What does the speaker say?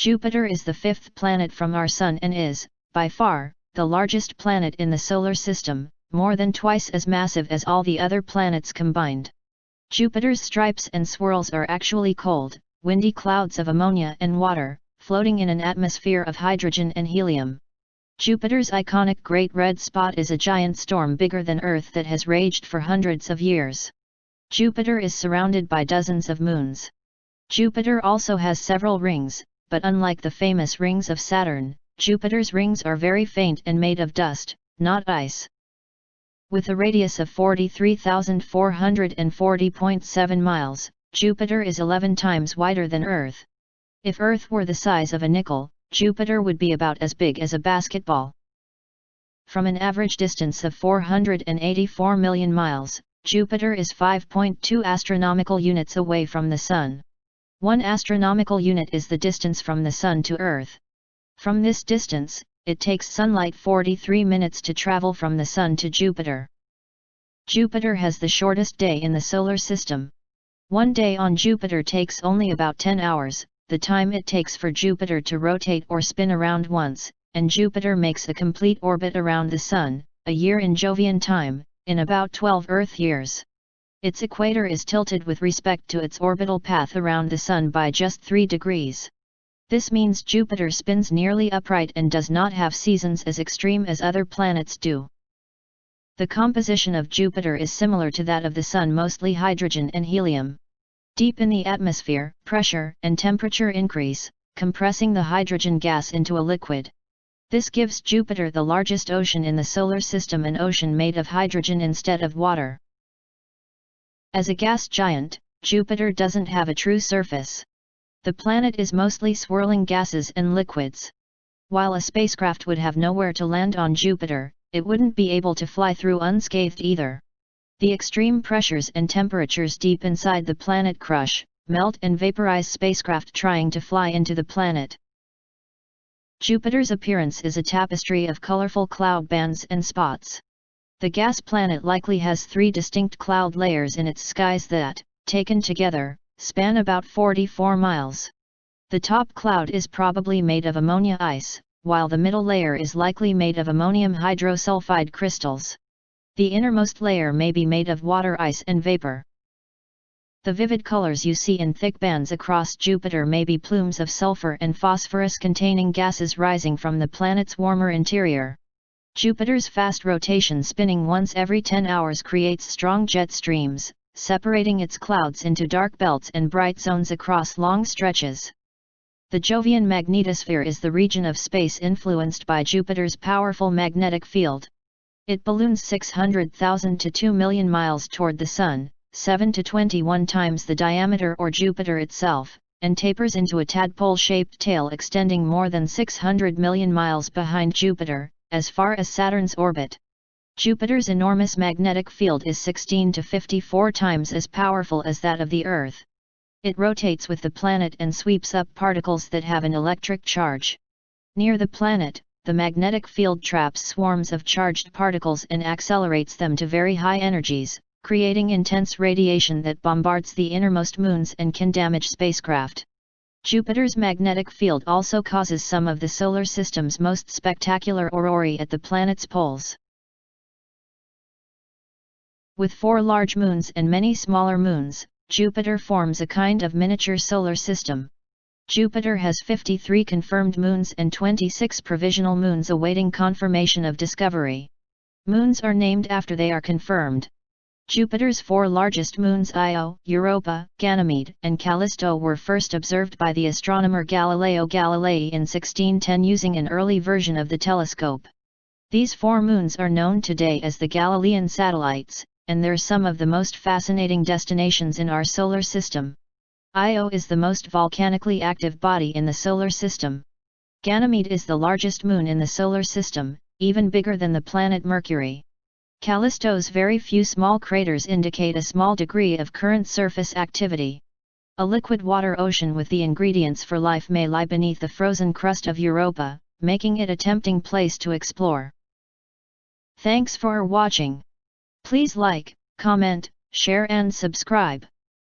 Jupiter is the fifth planet from our Sun and is, by far, the largest planet in the Solar System, more than twice as massive as all the other planets combined. Jupiter's stripes and swirls are actually cold, windy clouds of ammonia and water, floating in an atmosphere of hydrogen and helium. Jupiter's iconic Great Red Spot is a giant storm bigger than Earth that has raged for hundreds of years. Jupiter is surrounded by dozens of moons. Jupiter also has several rings, but unlike the famous rings of Saturn, Jupiter's rings are very faint and made of dust, not ice. With a radius of 43,440.7 miles, Jupiter is 11 times wider than Earth. If Earth were the size of a nickel, Jupiter would be about as big as a basketball. From an average distance of 484 million miles, Jupiter is 5.2 astronomical units away from the Sun. 1 astronomical unit is the distance from the Sun to Earth. From this distance, it takes sunlight 43 minutes to travel from the Sun to Jupiter. Jupiter has the shortest day in the Solar System. One day on Jupiter takes only about 10 hours, the time it takes for Jupiter to rotate or spin around once, and Jupiter makes a complete orbit around the Sun, a year in Jovian time, in about 12 Earth years. Its equator is tilted with respect to its orbital path around the Sun by just 3 degrees. This means Jupiter spins nearly upright and does not have seasons as extreme as other planets do. The composition of Jupiter is similar to that of the Sun, mostly hydrogen and helium. Deep in the atmosphere, pressure and temperature increase, compressing the hydrogen gas into a liquid. This gives Jupiter the largest ocean in the Solar System, an ocean made of hydrogen instead of water. As a gas giant, Jupiter doesn't have a true surface. The planet is mostly swirling gases and liquids. While a spacecraft would have nowhere to land on Jupiter, it wouldn't be able to fly through unscathed either. The extreme pressures and temperatures deep inside the planet crush, melt and vaporize spacecraft trying to fly into the planet. Jupiter's appearance is a tapestry of colorful cloud bands and spots. The gas planet likely has 3 distinct cloud layers in its skies that, taken together, span about 44 miles. The top cloud is probably made of ammonia ice, while the middle layer is likely made of ammonium hydrosulfide crystals. The innermost layer may be made of water ice and vapor. The vivid colors you see in thick bands across Jupiter may be plumes of sulfur and phosphorus containing gases rising from the planet's warmer interior. Jupiter's fast rotation, spinning once every 10 hours, creates strong jet streams, separating its clouds into dark belts and bright zones across long stretches. The Jovian magnetosphere is the region of space influenced by Jupiter's powerful magnetic field. It balloons 600,000 to 2 million miles toward the Sun, 7 to 21 times the diameter or Jupiter itself, and tapers into a tadpole-shaped tail extending more than 600 million miles behind Jupiter, as far as Saturn's orbit. Jupiter's enormous magnetic field is 16 to 54 times as powerful as that of the Earth. It rotates with the planet and sweeps up particles that have an electric charge. Near the planet, the magnetic field traps swarms of charged particles and accelerates them to very high energies, creating intense radiation that bombards the innermost moons and can damage spacecraft. Jupiter's magnetic field also causes some of the Solar System's most spectacular aurorae at the planet's poles. With 4 large moons and many smaller moons, Jupiter forms a kind of miniature solar system. Jupiter has 53 confirmed moons and 26 provisional moons awaiting confirmation of discovery. Moons are named after they are confirmed. Jupiter's 4 largest moons, Io, Europa, Ganymede, and Callisto, were first observed by the astronomer Galileo Galilei in 1610 using an early version of the telescope. These 4 moons are known today as the Galilean Satellites, and they're some of the most fascinating destinations in our solar system. Io is the most volcanically active body in the solar system. Ganymede is the largest moon in the solar system, even bigger than the planet Mercury. Callisto's very few small craters indicate a small degree of current surface activity. A liquid water ocean with the ingredients for life may lie beneath the frozen crust of Europa, making it a tempting place to explore. Thanks for watching. Please like, comment, share and subscribe.